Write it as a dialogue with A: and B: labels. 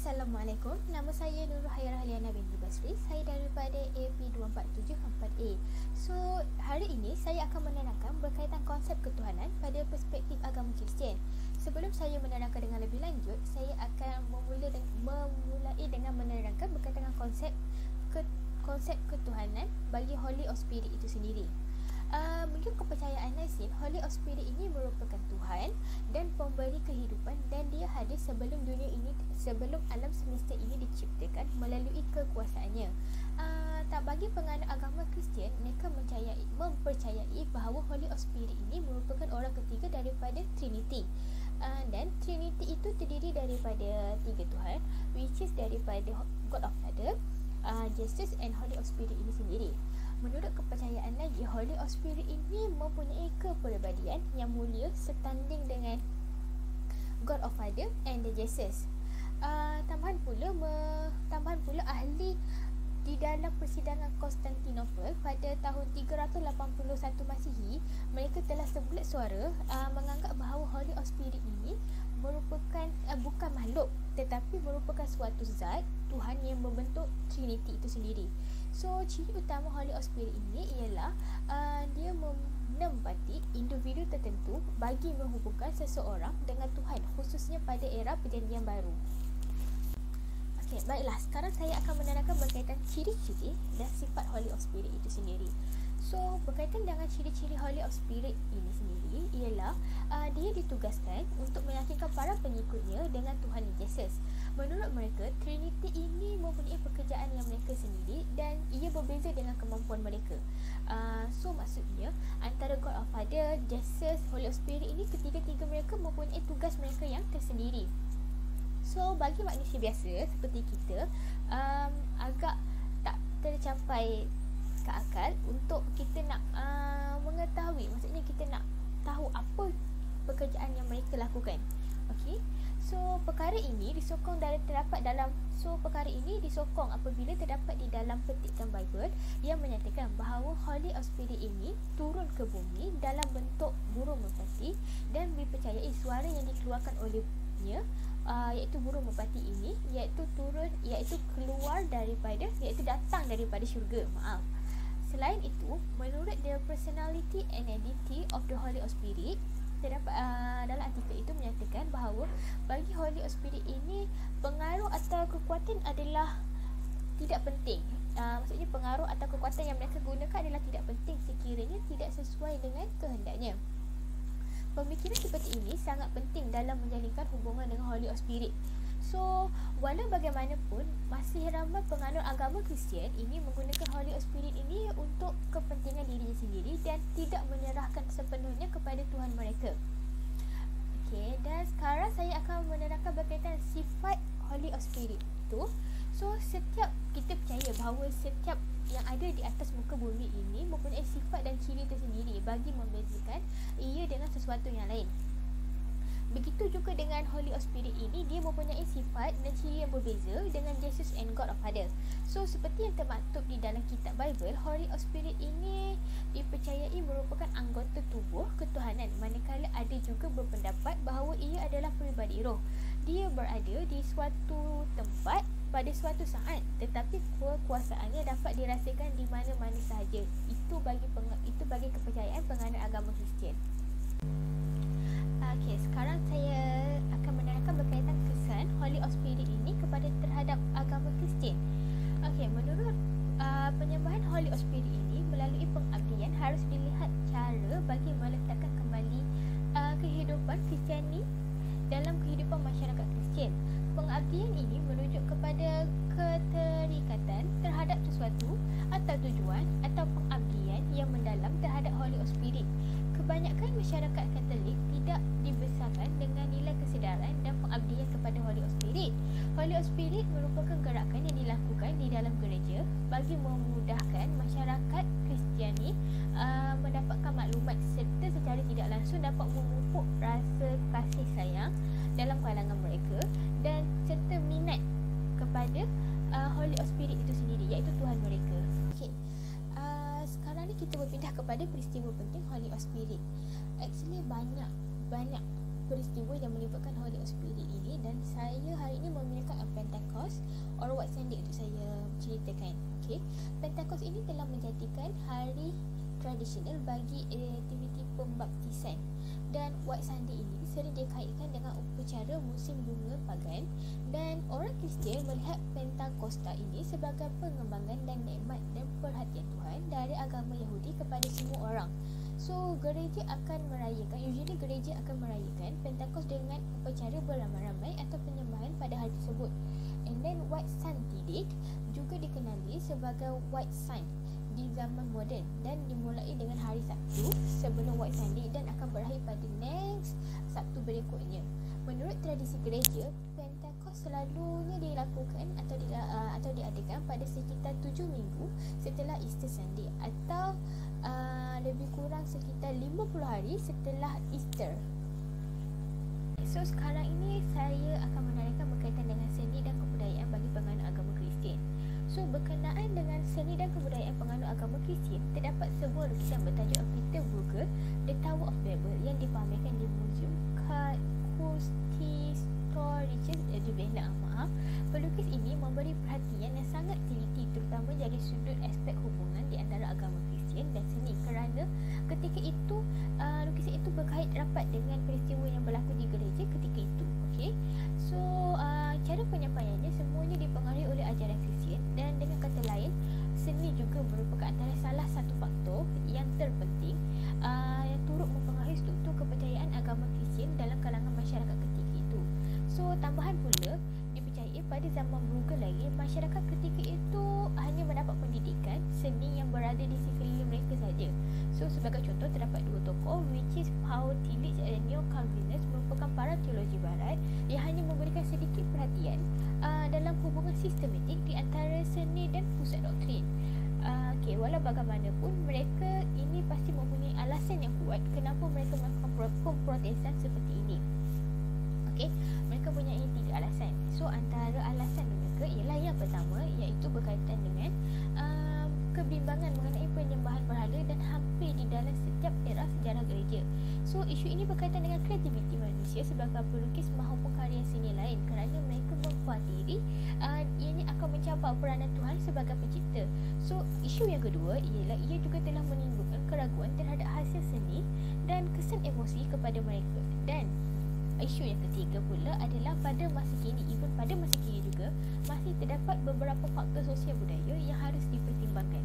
A: Assalamualaikum, nama saya Nurul Hairah Liana binti Basri. Saya daripada AP24744A. So, hari ini saya akan menerangkan berkaitan konsep ketuhanan pada perspektif agama Kristian. Sebelum saya menerangkan dengan lebih lanjut, saya akan memulai dengan menerangkan berkaitan dengan konsep ketuhanan bagi Holy of Spirit itu sendiri. Menurut kepercayaan Nasir, Holy of Spirit ini merupakan Tuhan dan pemberi kehidupan, dan dia hadir sebelum alam semesta ini diciptakan melalui kekuasaannya. Tak bagi penganut agama Kristian, mereka mempercayai bahawa Holy of Spirit ini merupakan orang ketiga daripada Trinity. Dan Trinity itu terdiri daripada tiga Tuhan, which is daripada God of Father, Jesus and Holy of Spirit ini sendiri. Menurut kepercayaan lagi, Holy of Spirit ini mempunyai kepribadian yang mulia setanding dengan God of Father and the Jesus. Tambahan pula ahli di dalam persidangan Konstantinopel pada tahun 381 Masihi, mereka telah sebulat suara menganggap bahawa Holy of Spirit ini merupakan bukan makhluk, tetapi merupakan suatu zat Tuhan yang membentuk Trinity itu sendiri. So, ciri utama Holy of Spirit ini ialah dia menempati individu tertentu bagi menghubungkan seseorang dengan Tuhan, khususnya pada era Perjanjian Baru. Okey, baiklah, sekarang saya akan menerangkan berkaitan ciri-ciri dan sifat Holy of Spirit itu sendiri. So, berkaitan dengan ciri-ciri Holy of Spirit ini sendiri ialah dia ditugaskan untuk meyakinkan para pengikutnya dengan Tuhan Yesus. Menurut mereka, Trinity ini mempunyai pekerjaan yang mereka sendiri dan ia berbeza dengan kemampuan mereka. So, maksudnya antara God of Father, Jesus, Holy of Spirit ini, ketiga-tiga mereka mempunyai tugas mereka yang tersendiri. So, bagi manusia biasa seperti kita, agak tak tercapai ke akal untuk kita nak mengetahui, maksudnya kita nak tahu apa pekerjaan yang mereka lakukan. Okey. So, perkara ini disokong apabila terdapat di dalam petikan Bible yang menyatakan bahawa Holy of Spirit ini turun ke bumi dalam bentuk burung merpati, dan dipercayai suara yang dikeluarkan olehnya, iaitu burung merpati ini, iaitu datang daripada syurga. Selain itu, menurut the personality and identity of the Holy of Spirit, terdapat dalam artikel itu menyatakan bahawa bagi Holy of Spirit ini, pengaruh atau kekuatan adalah tidak penting. Maksudnya pengaruh atau kekuatan yang mereka gunakan adalah tidak penting sekiranya tidak sesuai dengan kehendaknya. Pemikiran seperti ini sangat penting dalam menjalinkan hubungan dengan Holy of Spirit. So, walau bagaimanapun, masih ramai penganut agama Kristian ini menggunakan Holy of Spirit ini untuk kepentingan dirinya sendiri dan tidak menyerahkan sepenuhnya kepada Tuhan mereka. Okey, dan sekarang saya akan menerangkan berkaitan sifat Holy of Spirit itu. So, setiap kita percaya bahawa setiap yang ada di atas muka bumi ini mempunyai sifat dan ciri tersendiri bagi membezakan ia dengan sesuatu yang lain. Begitu juga dengan Holy of Spirit ini, dia mempunyai sifat dan ciri yang berbeza dengan Jesus and God of Father. So, seperti yang termaktub di dalam kitab Bible, Holy of Spirit ini dipercayai merupakan anggota tubuh ketuhanan, manakala ada juga berpendapat bahawa ia adalah peribadi roh. Dia berada di suatu tempat pada suatu saat, tetapi kekuasaannya dapat dirasakan di mana-mana sahaja. Itu bagi kepercayaan penganut agama Kristian. Okey, sekarang saya akan menerangkan berkaitan kesan Holy of Spirit ini terhadap agama Kristian. Okey, menurut penyembahan Holy of Spirit ini melalui pengabdian harus dilihat cara bagi meletakkan kembali kehidupan Kristiani dalam kehidupan masyarakat Kristian. Pengabdian ini merujuk kepada keterikatan terhadap sesuatu atau tujuan atau pengabdian yang mendalam terhadap Holy of Spirit. Kebanyakan masyarakat Katolik tidak dibesarkan dengan nilai kesedaran dan pengabdian kepada Holy of Spirit. Holy of Spirit merupakan gerakan yang dilakukan di dalam gereja bagi memudahkan masyarakat Kristiani mendapatkan maklumat serta secara tidak langsung dapat memupuk rasa kasih sayang dalam kalangan mereka dan serta minat kepada Holy of Spirit itu sendiri, iaitu Tuhan mereka. Okey. Sekarang ni kita berpindah kepada peristiwa penting Holy of Spirit. Actually banyak peristiwa yang melibatkan Holy Spirit ini, dan saya hari ini memilihkan Pentecost or White Sunday untuk saya ceritakan. Okay, Pentecost ini telah menjadikan hari tradisional bagi aktiviti pembaptisan, dan White Sunday ini sering dikaitkan dengan upacara musim bunga pagan, dan orang Kristian melihat Pentakosta ini sebagai pengembangan dan nikmat dan perhatian Tuhan dari agama Yahudi kepada semua orang. So gereja akan merayakan Pentecost dengan upacara beramai-ramai atau penyembahan pada hari tersebut. And then White Sunday juga dikenali sebagai White Sun di zaman moden, dan dimulai dengan hari Sabtu sebelum White Sunday dan akan berakhir pada next Sabtu berikutnya. Menurut tradisi gereja, Pentecost selalunya dilakukan atau diadakan pada sekitar 7 minggu setelah Easter Sunday, atau lebih kurang sekitar 50 hari setelah Easter. So sekarang ini saya akan menerangkan berkaitan dengan seni dan kebudayaan bagi penganut agama Kristian. So berkenaan dengan seni dan kebudayaan penganut agama Kristian, terdapat sebuah lukisan bertajuk Peter Bruegel, The Tower of Babel, yang dipamerkan di Museum Kunsthistorisches di Vienna. Pelukis ini memberi perhatian yang sangat teliti terutama dari sudut aspek hubungan di antara agama Kristian dan seni, kerana ketika itu lukisan itu berkait rapat dengan peristiwa yang berlaku di gereja ketika itu. Okay, so cara penyampaiannya semuanya dipengaruhi oleh ajaran Kristian, dan dengan kata lain, seni juga merupakan antara salah satu faktor yang terpenting yang turut mempengaruhi struktur kepercayaan agama Kristian dalam kalangan masyarakat ketika itu. So tambahan pula, dipercayai pada zaman Bruegel lagi, masyarakat ketika itu hanya mendapat pendidikan seni yang berada di sekeliling mereka saja. So sebagai contoh, terdapat dua tokoh, which is Paul Tillich dan Neo Calvinus, merupakan para teologi barat yang hanya memberikan sedikit perhatian dalam hubungan sistematik di antara seni dan pusat doktrin. Okay, walau bagaimanapun, mereka ini pasti mempunyai alasan yang kuat kenapa mereka melakukan pemprotesan seperti ini. Okay, mereka punya 3 alasan. So antara alasan mereka ialah yang pertama, iaitu berkaitan dengan kebimbangan mengenai penyembahan berhala dan hampir di dalam setiap era sejarah gereja. So isu ini berkaitan dengan kreativiti manusia sebagai pelukis maupun karya seni lain, kerana mereka mengkhawatiri ianya akan mencabar peranan Tuhan sebagai pencipta. So isu yang kedua ialah ia juga telah menimbulkan keraguan terhadap hasil seni dan kesan emosi kepada mereka. Dan isu yang ketiga pula adalah pada masa kini juga masih terdapat beberapa faktor sosial budaya yang harus dipertimbangkan.